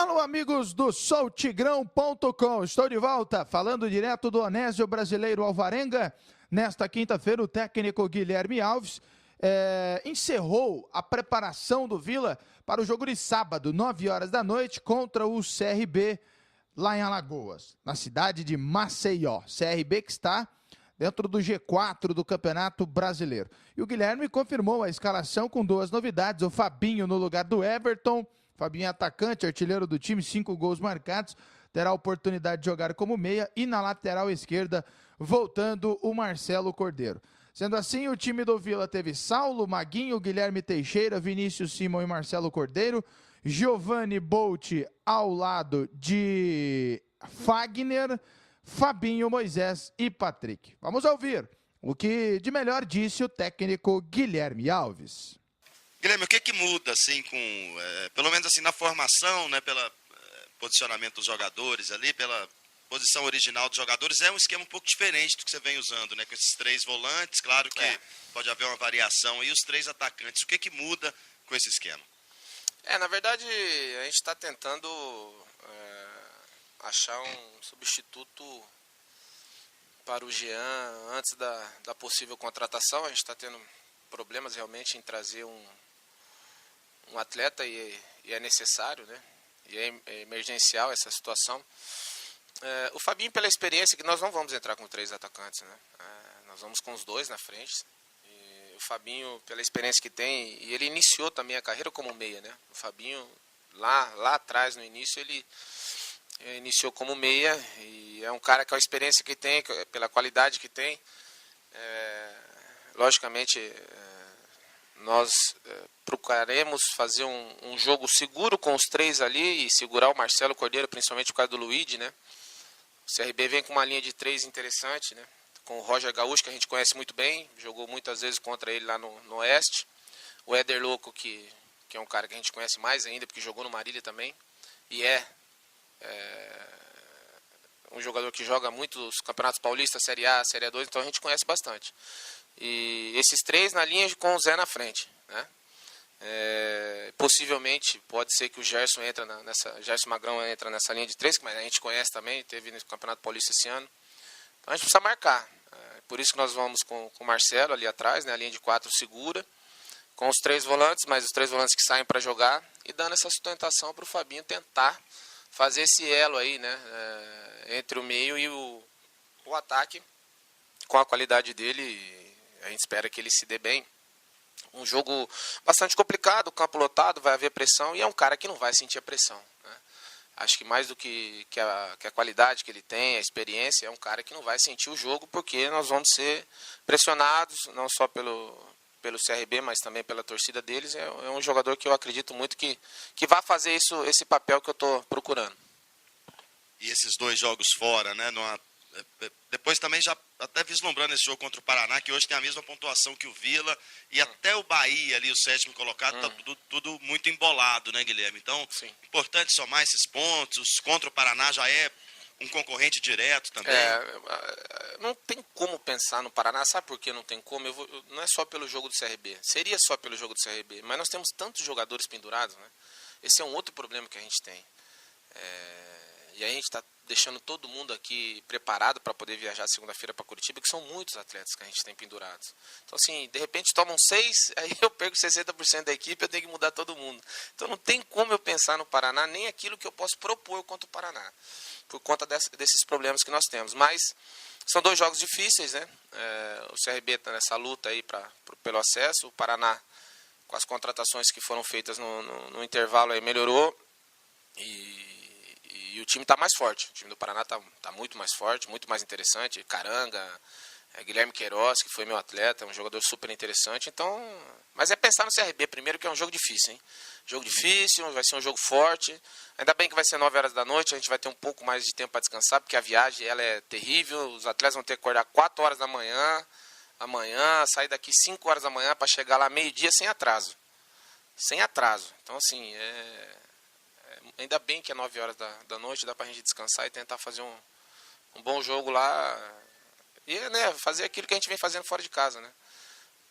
Alô, amigos do soltigrão.com. Estou de volta, falando direto do Onésio Brasileiro Alvarenga. Nesta quinta-feira, o técnico Guilherme Alves encerrou a preparação do Vila para o jogo de sábado, 9 horas da noite, contra o CRB, lá em Alagoas, na cidade de Maceió. CRB que está dentro do G4 do Campeonato Brasileiro. E o Guilherme confirmou a escalação com duas novidades: o Fabinho no lugar do Everton. Fabinho é atacante, artilheiro do time, 5 gols marcados, terá a oportunidade de jogar como meia, e na lateral esquerda, voltando o Marcelo Cordeiro. Sendo assim, o time do Vila teve Saulo, Maguinho, Guilherme Teixeira, Vinícius Simão e Marcelo Cordeiro, Giovanni Bolt ao lado de Fagner, Fabinho, Moisés e Patrick. Vamos ouvir o que de melhor disse o técnico Guilherme Alves. Guilherme, o que muda, assim, pelo menos assim, na formação, né, pelo posicionamento dos jogadores ali, pela posição original dos jogadores? É um esquema um pouco diferente do que você vem usando, né, com esses 3 volantes, claro que pode haver uma variação, e os 3 atacantes. O que muda com esse esquema? Na verdade, a gente está tentando achar um substituto para o Jean antes da possível contratação. A gente está tendo problemas realmente em trazer um atleta e é necessário, né? E é emergencial essa situação. O Fabinho, pela experiência, que nós não vamos entrar com 3 atacantes, né? Nós vamos com os 2 na frente. E o Fabinho, pela experiência que tem, e ele iniciou também a carreira como meia, né? O Fabinho, lá atrás, no início, ele iniciou como meia, e é um cara com a experiência que tem, pela qualidade que tem. Logicamente, nós procuraremos fazer um jogo seguro com os 3 ali e segurar o Marcelo Cordeiro, principalmente por causa do Luigi, né? O CRB vem com uma linha de 3 interessante, né? Com o Roger Gaúcho, que a gente conhece muito bem, jogou muitas vezes contra ele lá no Oeste. O Éder Louco, que é um cara que a gente conhece mais ainda, porque jogou no Marília também, e um jogador que joga muito os campeonatos paulistas, Série A, Série 2, então a gente conhece bastante. E esses 3 na linha com o Zé na frente, né? Possivelmente pode ser que o Gerson Gerson Magrão entra nessa linha de 3, mas a gente conhece também, teve no Campeonato Paulista esse ano. Então a gente precisa marcar. Por isso que nós vamos com o Marcelo ali atrás, né? A linha de 4 segura, com os 3 volantes, mas os 3 volantes que saem para jogar, e dando essa sustentação para o Fabinho tentar fazer esse elo aí, né? Entre o meio e o ataque, com a qualidade dele. A gente espera que ele se dê bem. Um jogo bastante complicado, campo lotado, vai haver pressão, e é um cara que não vai sentir a pressão, né? Acho que mais do que a qualidade que ele tem, a experiência, é um cara que não vai sentir o jogo, porque nós vamos ser pressionados, não só pelo CRB, mas também pela torcida deles. É um jogador que eu acredito muito que vai fazer esse papel que eu estou procurando. E esses 2 jogos fora, né? Depois também já até vislumbrando esse jogo contra o Paraná, que hoje tem a mesma pontuação que o Vila, e até o Bahia ali, o 7º colocado, tá tudo muito embolado, né, Guilherme? Então, sim, importante somar esses pontos. Contra o Paraná já é um concorrente direto também. Não tem como pensar no Paraná, sabe por que não tem como? Não é só pelo jogo do CRB, seria só pelo jogo do CRB, mas nós temos tantos jogadores pendurados, né? Esse é um outro problema que a gente tem. E a gente está deixando todo mundo aqui preparado para poder viajar segunda-feira para Curitiba, que são muitos atletas que a gente tem pendurados. Então, assim, de repente tomam 6, aí eu perco 60% da equipe, eu tenho que mudar todo mundo. Então, não tem como eu pensar no Paraná, nem aquilo que eu posso propor contra o Paraná, por conta desses problemas que nós temos. Mas são 2 jogos difíceis, né? O CRB está nessa luta aí pelo acesso, o Paraná, com as contratações que foram feitas no intervalo, aí melhorou, e o time está mais forte. O time do Paraná está muito mais forte, muito mais interessante. Caranga, Guilherme Queiroz, que foi meu atleta, um jogador super interessante. Então, mas é pensar no CRB primeiro, que é um jogo difícil, hein? Jogo difícil, vai ser um jogo forte. Ainda bem que vai ser 9 horas da noite, a gente vai ter um pouco mais de tempo para descansar, porque a viagem ela é terrível. Os atletas vão ter que acordar 4 horas da manhã, amanhã, sair daqui 5 horas da manhã para chegar lá meio-dia sem atraso. Sem atraso. Então, assim, ainda bem que é 9 horas da noite, dá pra gente descansar e tentar fazer um bom jogo lá. E, né, fazer aquilo que a gente vem fazendo fora de casa, né?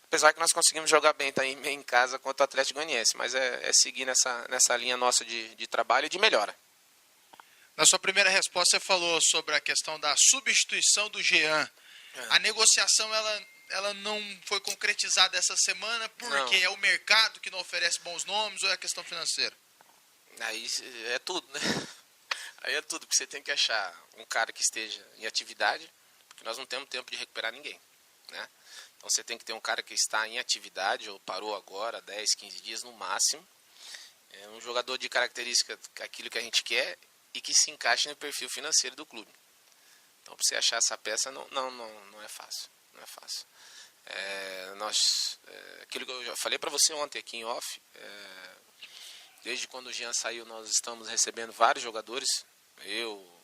Apesar que nós conseguimos jogar bem também em casa contra o Atlético Goianiense, mas é seguir nessa linha nossa de trabalho e de melhora. Na sua primeira resposta, você falou sobre a questão da substituição do Jean. A negociação, ela não foi concretizada essa semana porque é o mercado que não oferece bons nomes ou é a questão financeira? Aí é tudo, né? Aí é tudo, porque você tem que achar um cara que esteja em atividade, porque nós não temos tempo de recuperar ninguém, né? Então você tem que ter um cara que está em atividade, ou parou agora, 10, 15 dias no máximo. É um jogador de característica, aquilo que a gente quer, e que se encaixe no perfil financeiro do clube. Então, para você achar essa peça, não é fácil. Não é fácil. Aquilo que eu já falei para você ontem aqui em off, desde quando o Jean saiu, nós estamos recebendo vários jogadores. Eu, o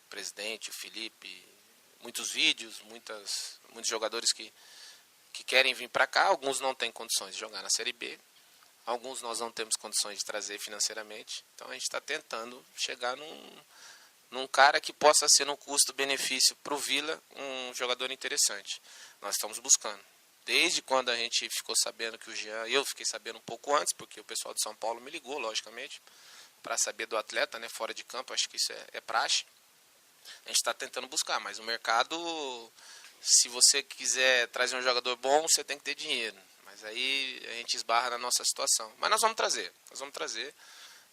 presidente, o Felipe, muitos vídeos, muitos jogadores que querem vir para cá. Alguns não têm condições de jogar na Série B. Alguns nós não temos condições de trazer financeiramente. Então a gente está tentando chegar num cara que possa ser no custo-benefício para o Vila um jogador interessante. Nós estamos buscando. Desde quando a gente ficou sabendo que o Jean, eu fiquei sabendo um pouco antes, porque o pessoal de São Paulo me ligou, logicamente, para saber do atleta, né, fora de campo. Acho que isso é praxe. A gente está tentando buscar, mas o mercado, se você quiser trazer um jogador bom, você tem que ter dinheiro. Mas aí a gente esbarra na nossa situação. Mas nós vamos trazer.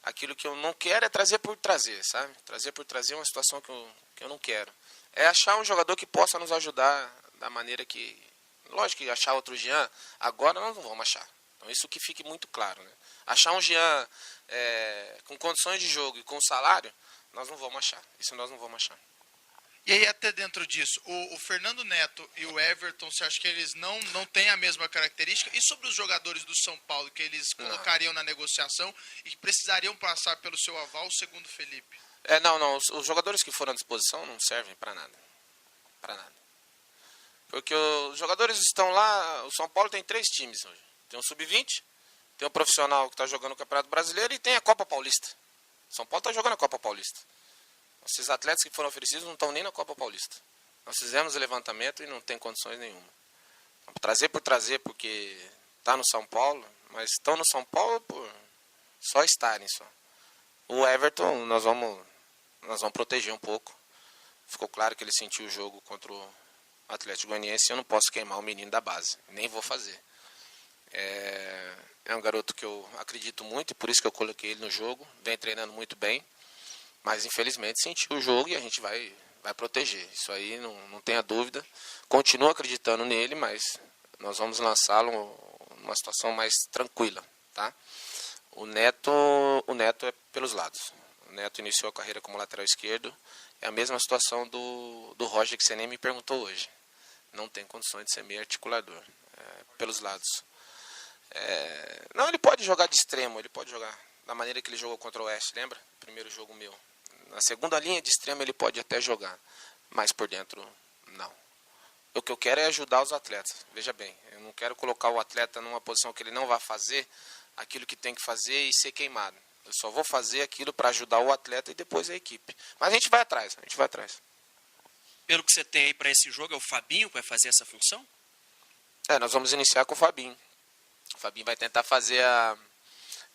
Aquilo que eu não quero é trazer por trazer, sabe? Trazer por trazer é uma situação que eu não quero. É achar um jogador que possa nos ajudar da maneira que... Lógico que achar outro Jean, agora nós não vamos achar. Então isso que fique muito claro, né? Achar um Jean com condições de jogo e com salário, nós não vamos achar. Isso nós não vamos achar. E aí, até dentro disso, o Fernando Neto e o Everton, você acha que eles não têm a mesma característica? E sobre os jogadores do São Paulo, que eles colocariam na negociação e que precisariam passar pelo seu aval, segundo o Felipe? Não. Os jogadores que foram à disposição não servem para nada. Para nada. Porque os jogadores estão lá... O São Paulo tem 3 times hoje. Tem o Sub-20, tem o profissional que está jogando o Campeonato Brasileiro e tem a Copa Paulista. O São Paulo está jogando a Copa Paulista. Esses atletas que foram oferecidos não estão nem na Copa Paulista. Nós fizemos o levantamento e não tem condições nenhuma. Trazer por trazer, porque está no São Paulo, mas estão no São Paulo por só estarem só. O Everton, nós vamos proteger um pouco. Ficou claro que ele sentiu o jogo contra o Atlético Goianiense e eu não posso queimar o menino da base. Nem vou fazer. É um garoto que eu acredito muito e por isso que eu coloquei ele no jogo. Vem treinando muito bem. Mas, infelizmente, sentiu o jogo e a gente vai proteger. Isso aí, não tenha dúvida. Continuo acreditando nele, mas nós vamos lançá-lo numa situação mais tranquila. Tá? O Neto é pelos lados. O Neto iniciou a carreira como lateral esquerdo. É a mesma situação do Roger, que você nem me perguntou hoje. Não tem condições de ser meio articulador. Pelos lados. Não, ele pode jogar de extremo. Ele pode jogar da maneira que ele jogou contra o Oeste. Lembra? Primeiro jogo meu. Na segunda linha de extremo ele pode até jogar, mas por dentro não. O que eu quero é ajudar os atletas. Veja bem, eu não quero colocar o atleta numa posição que ele não vai fazer aquilo que tem que fazer e ser queimado. Eu só vou fazer aquilo para ajudar o atleta e depois a equipe. Mas a gente vai atrás. Pelo que você tem aí para esse jogo, é o Fabinho que vai fazer essa função? Nós vamos iniciar com o Fabinho. O Fabinho vai tentar fazer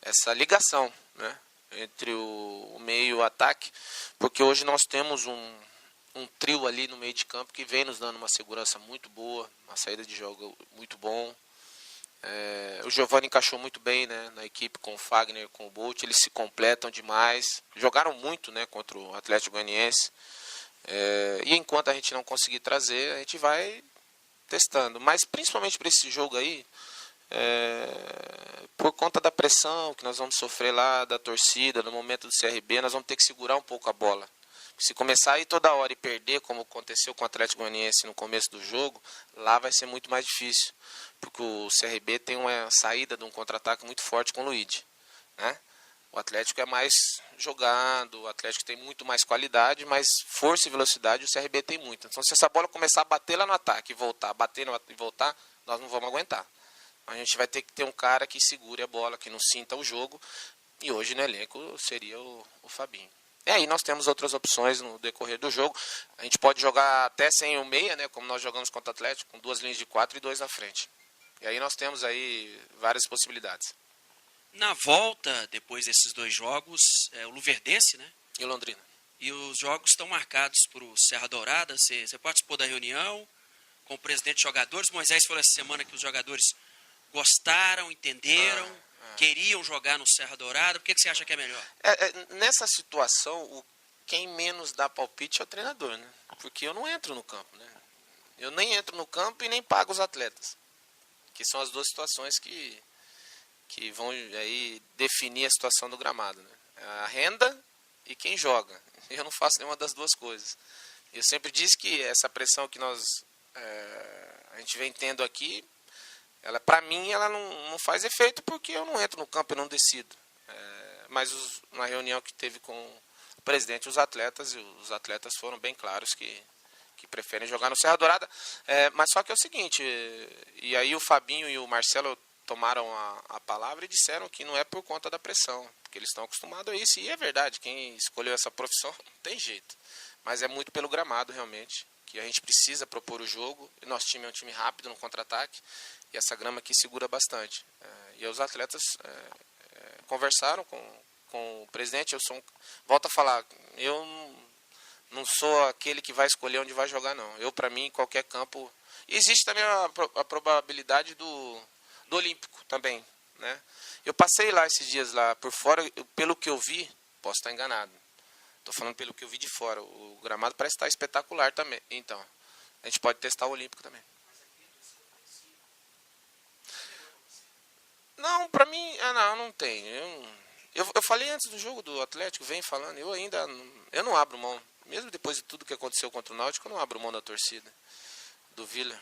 essa ligação, né? Entre o meio e o ataque, porque hoje nós temos um trio ali no meio de campo que vem nos dando uma segurança muito boa, uma saída de jogo muito bom. O Giovani encaixou muito bem, né, na equipe com o Fagner, com o Bolt, eles se completam demais, jogaram muito, né, contra o Atlético Goianiense, e enquanto a gente não conseguir trazer, a gente vai testando, mas principalmente para esse jogo aí, por conta da pressão que nós vamos sofrer lá da torcida, no momento do CRB, nós vamos ter que segurar um pouco a bola. Se começar a ir toda hora e perder, como aconteceu com o Atlético Goianiense no começo do jogo, lá vai ser muito mais difícil, porque o CRB tem uma saída de um contra-ataque muito forte com o Luigi, né? O Atlético é mais jogado, o Atlético tem muito mais qualidade, mas força e velocidade o CRB tem muito. Então, se essa bola começar a bater lá no ataque e voltar, nós não vamos aguentar. A gente vai ter que ter um cara que segure a bola, que não sinta o jogo. E hoje no elenco seria o Fabinho. E aí nós temos outras opções no decorrer do jogo. A gente pode jogar até sem o meia, né, como nós jogamos contra o Atlético, com 2 linhas de 4 e 2 na frente. E aí nós temos aí várias possibilidades. Na volta, depois desses 2 jogos, o Luverdense, né? E Londrina. E os jogos estão marcados para o Serra Dourada. Você participou da reunião com o presidente de jogadores. Moisés falou essa semana que os jogadores gostaram, entenderam, queriam jogar no Serra Dourada. Por que você acha que é melhor? Nessa situação, quem menos dá palpite é o treinador, né? Porque eu não entro no campo, né? Eu nem entro no campo e nem pago os atletas. Que são as 2 situações que vão aí definir a situação do gramado, né? A renda e quem joga. Eu não faço nenhuma das 2 coisas. Eu sempre disse que essa pressão que a gente vem tendo aqui, para mim, ela não faz efeito porque eu não entro no campo e não decido. Mas na reunião que teve com o presidente e os atletas foram bem claros que preferem jogar no Serra Dourada. Mas só que é o seguinte, e aí o Fabinho e o Marcelo tomaram a palavra e disseram que não é por conta da pressão, porque eles estão acostumados a isso. E é verdade, quem escolheu essa profissão não tem jeito. Mas é muito pelo gramado, realmente, que a gente precisa propor o jogo. E nosso time é um time rápido no contra-ataque, e essa grama aqui segura bastante. E os atletas conversaram com o presidente. Volto a falar, eu não sou aquele que vai escolher onde vai jogar, não. Eu, para mim, qualquer campo... Existe também a probabilidade do Olímpico também, né? Eu passei lá esses dias lá por fora, pelo que eu vi, posso estar enganado. Estou falando pelo que eu vi de fora. O gramado parece estar espetacular também. Então, a gente pode testar o Olímpico também. Não, para mim, não tem. Eu falei antes do jogo do Atlético, venho falando, eu não abro mão. Mesmo depois de tudo que aconteceu contra o Náutico, eu não abro mão da torcida do Vila.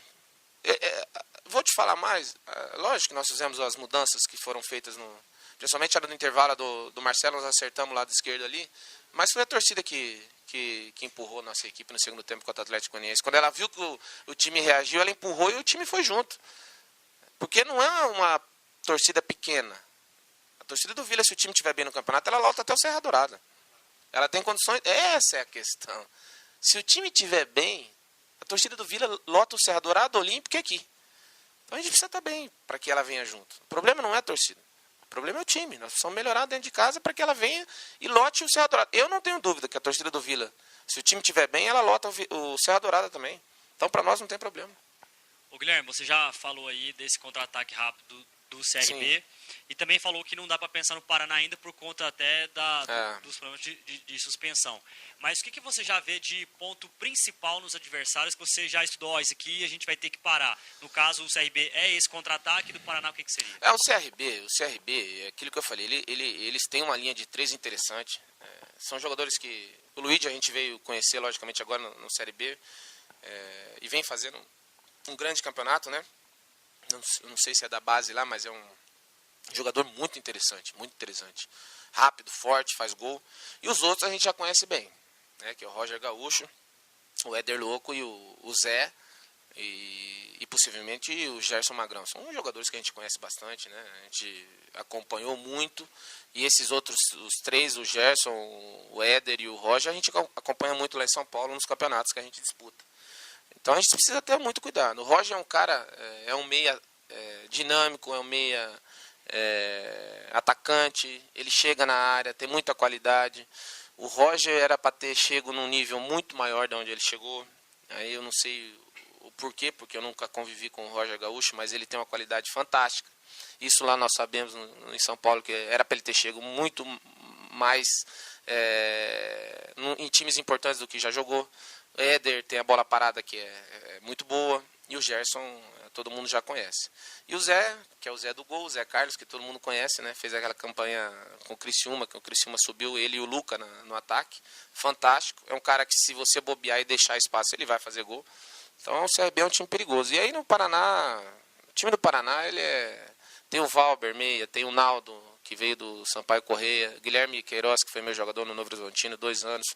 Vou te falar mais. Lógico que nós fizemos as mudanças que foram feitas, principalmente era no intervalo do Marcelo, nós acertamos o lado esquerdo ali, mas foi a torcida que empurrou nossa equipe no segundo tempo contra o Atlético Goianiense. Quando ela viu que o time reagiu, ela empurrou e o time foi junto. Porque não é uma torcida pequena. A torcida do Vila, se o time estiver bem no campeonato, ela lota até o Serra Dourada. Ela tem condições... Essa é a questão. Se o time estiver bem, a torcida do Vila lota o Serra Dourada, Olímpico e aqui. Então a gente precisa estar bem para que ela venha junto. O problema não é a torcida. O problema é o time. Nós precisamos melhorar dentro de casa para que ela venha e lote o Serra Dourada. Eu não tenho dúvida que a torcida do Vila, se o time estiver bem, ela lota o Serra Dourada também. Então para nós não tem problema. Ô Guilherme, você já falou aí desse contra-ataque rápido do CRB. Sim. E também falou que não dá para pensar no Paraná ainda por conta até dos problemas de suspensão. Mas o que você já vê de ponto principal nos adversários que você já estudou? Esse aqui a gente vai ter que parar. No caso, o CRB é esse contra-ataque, do Paraná o que seria? O CRB, é aquilo que eu falei, eles têm uma linha de 3 interessante. São jogadores que... O Luigi a gente veio conhecer, logicamente, agora no Série B. E vem fazendo um grande campeonato, né? Não sei se é da base lá, mas é um jogador muito interessante, muito interessante. Rápido, forte, faz gol. E os outros a gente já conhece bem, né? Que é o Roger Gaúcho, o Éder Louco e o Zé, e possivelmente o Gerson Magrão. São jogadores que a gente conhece bastante, né? A gente acompanhou muito. E esses outros, os 3, o Gerson, o Éder e o Roger, a gente acompanha muito lá em São Paulo nos campeonatos que a gente disputa. Então a gente precisa ter muito cuidado. O Roger é um cara, é um meia dinâmico, é um meia atacante, ele chega na área, tem muita qualidade. O Roger era para ter chego num nível muito maior de onde ele chegou. Aí eu não sei o porquê, porque eu nunca convivi com o Roger Gaúcho, mas ele tem uma qualidade fantástica. Isso lá nós sabemos em São Paulo, que era para ele ter chego muito mais em times importantes do que já jogou. O Éder tem a bola parada que é muito boa. E o Gerson, todo mundo já conhece. E o Zé, que é o Zé do gol, o Zé Carlos, que todo mundo conhece, né? Fez aquela campanha com o Criciúma, que o Criciúma subiu ele e o Luca no ataque. Fantástico. É um cara que, se você bobear e deixar espaço, ele vai fazer gol. Então o CRB é um time perigoso. E aí no Paraná, o time do Paraná, tem o Valber Meia, tem o Naldo, que veio do Sampaio Correia, Guilherme Queiroz, que foi meu jogador no Novo Horizontino, 2 anos,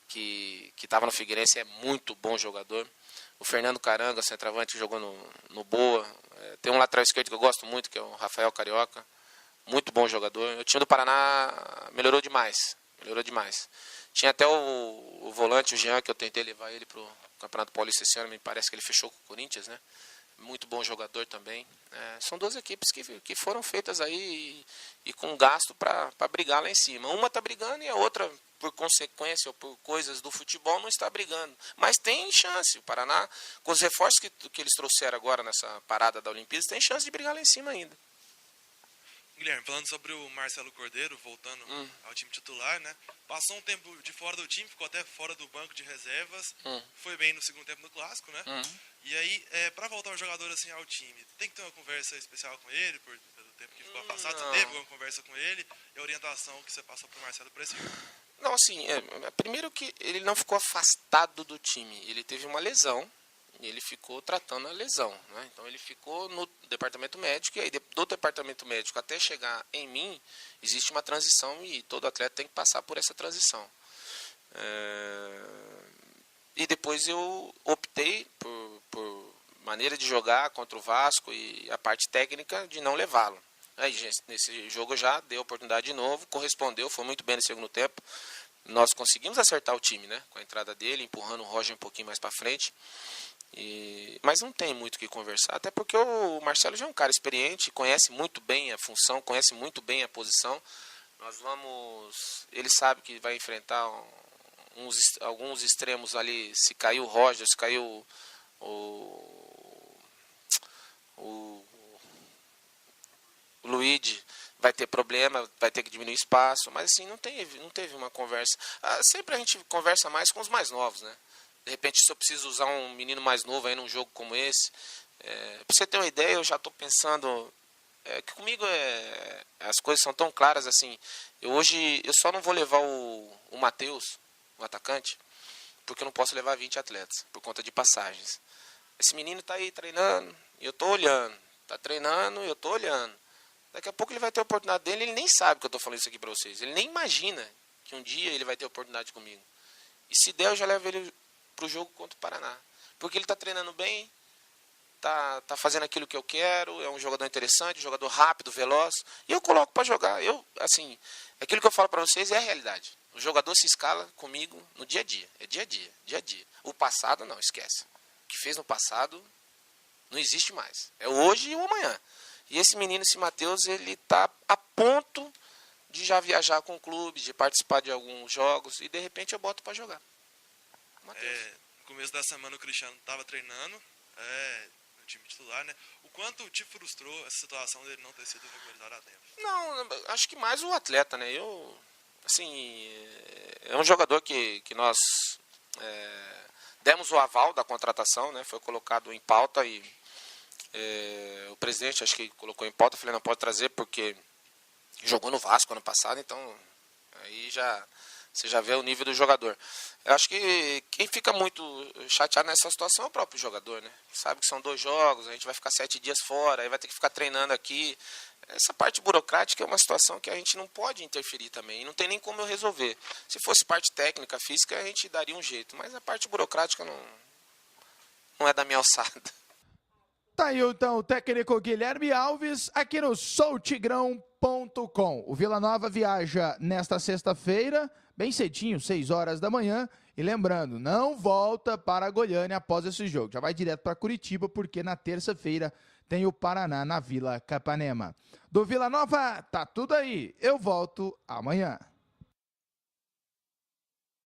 que estava no Figueirense, é muito bom jogador. O Fernando Caranga, centroavante, que jogou no Boa. Tem um lateral esquerdo que eu gosto muito, que é o Rafael Carioca. Muito bom jogador. O time do Paraná melhorou demais. Tinha até o volante, o Jean, que eu tentei levar ele para o Campeonato Paulista esse ano. Me parece que ele fechou com o Corinthians, né? muito bom jogador também. São duas equipes que foram feitas aí e com gasto para brigar lá em cima. Uma está brigando e a outra, por consequência ou por coisas do futebol, não está brigando. Mas tem chance. O Paraná, com os reforços que eles trouxeram agora nessa parada da Olimpíada, tem chance de brigar lá em cima ainda. Guilherme, falando sobre o Marcelo Cordeiro, voltando ao time titular, né? Passou um tempo de fora do time, ficou até fora do banco de reservas, foi bem no segundo tempo do Clássico, né? E aí, para voltar o jogador assim ao time, tem que ter uma conversa especial com ele, pelo tempo que ficou passado, você teve uma conversa com ele, e a orientação que você passou para o Marcelo para esse jogo? Não, assim, primeiro que ele não ficou afastado do time, ele teve uma lesão, e ele ficou tratando a lesão, né? Então ele ficou no departamento médico, e aí do departamento médico até chegar em mim, existe uma transição e todo atleta tem que passar por essa transição. E depois eu optei por maneira de jogar contra o Vasco e a parte técnica de não levá-lo. Aí nesse jogo eu já dei a oportunidade de novo, correspondeu, foi muito bem no segundo tempo. Nós conseguimos acertar o time, né? Com a entrada dele, empurrando o Roger um pouquinho mais para frente. Mas não tem muito o que conversar, até porque o Marcelo já é um cara experiente, conhece muito bem a função, conhece muito bem a posição. Ele sabe que vai enfrentar alguns extremos ali, se cair o Roger, se cair o Luigi, vai ter problema, vai ter que diminuir espaço, mas assim, não teve uma conversa. Sempre a gente conversa mais com os mais novos, né? De repente, se eu preciso usar um menino mais novo aí num jogo como esse, para você ter uma ideia, eu já estou pensando que comigo as coisas são tão claras assim. Hoje eu só não vou levar o Matheus, o atacante, porque eu não posso levar 20 atletas, por conta de passagens. Esse menino está aí treinando e eu estou olhando. Está treinando e eu estou olhando. Daqui a pouco ele vai ter a oportunidade dele, ele nem sabe que eu estou falando isso aqui para vocês. Ele nem imagina que um dia ele vai ter a oportunidade comigo. E se der, eu já levo ele para o jogo contra o Paraná. Porque ele está treinando bem, tá fazendo aquilo que eu quero, é um jogador interessante, um jogador rápido, veloz, e eu coloco para jogar. Aquilo que eu falo para vocês é a realidade. O jogador se escala comigo no dia a dia. É dia a dia. O passado, não, esquece. O que fez no passado não existe mais. É hoje e o amanhã. E esse menino, esse Matheus, ele está a ponto de já viajar com o clube, de participar de alguns jogos, e de repente eu boto para jogar. No começo da semana o Cristiano estava treinando no time titular, né? O quanto te frustrou essa situação dele não ter sido regularizado a tempo? Não, acho que mais o atleta, né? É um jogador que nós demos o aval da contratação, né? Foi colocado em pauta e o presidente acho que colocou em pauta, falei, não pode trazer porque jogou no Vasco ano passado, então aí você já vê o nível do jogador. Eu acho que quem fica muito chateado nessa situação é o próprio jogador, né? Sabe que são 2 jogos, a gente vai ficar 7 dias fora, aí vai ter que ficar treinando aqui. Essa parte burocrática é uma situação que a gente não pode interferir também, e não tem nem como eu resolver. Se fosse parte técnica, física, a gente daria um jeito, mas a parte burocrática não é da minha alçada. Tá aí então o técnico Guilherme Alves aqui no soutigrão.com. O Vila Nova viaja nesta sexta-feira, bem cedinho, 6 horas da manhã. E lembrando, não volta para Goiânia após esse jogo. Já vai direto para Curitiba, porque na terça-feira tem o Paraná na Vila Capanema. Do Vila Nova, tá tudo aí. Eu volto amanhã.